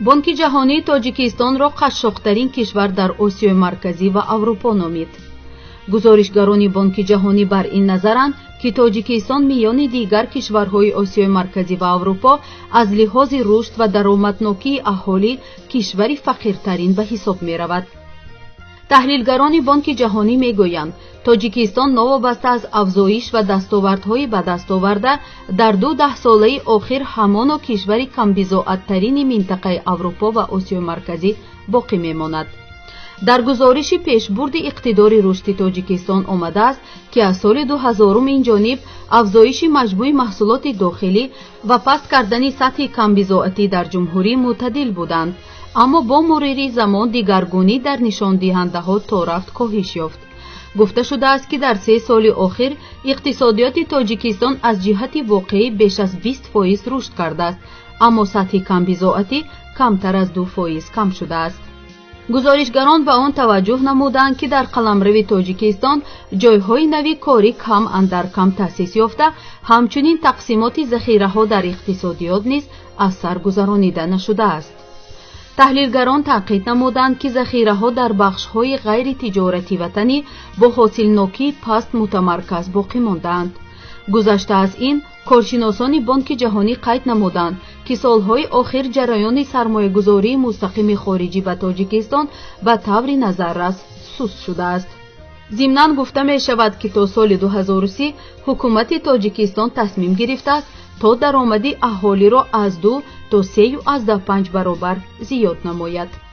بانک جهانی تاجیکستان را قشاق‌ترین کشور در آسیای مرکزی و اروپا نامید. گزارشگران بانک جهانی بر این نظرند که تاجیکستان میان دیگر کشورهای آسیای مرکزی و اروپا از لحاظ رشد و درآمدناکی اهالی کشوری فقیرترین به حساب می رود. تحلیلگران بانک جهانی می گویند تاجیکستان نوابسته از افزایش و دستاوردهای به دست آورده در 12 ساله آخر همان کشور کمبضاعت‌ترین منطقه اروپا و آسیای مرکزی باقی می ماند. در گزارش پیشبرد اقتدار رشد تاجیکستان آمده است که از سال 2000 این جانب افزایش مجموع محصولات داخلی و پست کردن سطح کمبضاعتی در جمهوری معتدل بودند، اما با مرور زمان دیگرگونی در نشان دهنده ها تا رفت کاهش یافت. گفته شده است که در 3 سال آخر اقتصادیات تاجیکستان از جهت واقعی بیش از 20% رشد کرده است، اما سطح کمبضاعتی کمتر از 2% کم شده است. گزارشگران به آن توجه نمودند که در قلمرو تاجیکستان جایهای نوی کاری کم اندر کم تأسیس یافته، همچنین تقسیمات ذخیره‌ها در اقتصادیات نیز از سر گذرانیده نشده است. تحلیلگران تاکید نمودند که ذخیره‌ها در بخش‌های غیر تجارتی وطنی با حاصلناکی پست متمرکز باقی ماندند. گذشته از این، کارشناسان بانک جهانی قید نمودند که سالهای آخر جریان سرمایه‌گذاری مستقیم خارجی به تاجیکستان به طور نظررس سست شده است. ضمناً گفته می شود که تا سال 2030 حکومت تاجیکستان تصمیم گرفته است تا درآمد اهالی را از 2 تا 3.5 برابر زیاد نماید.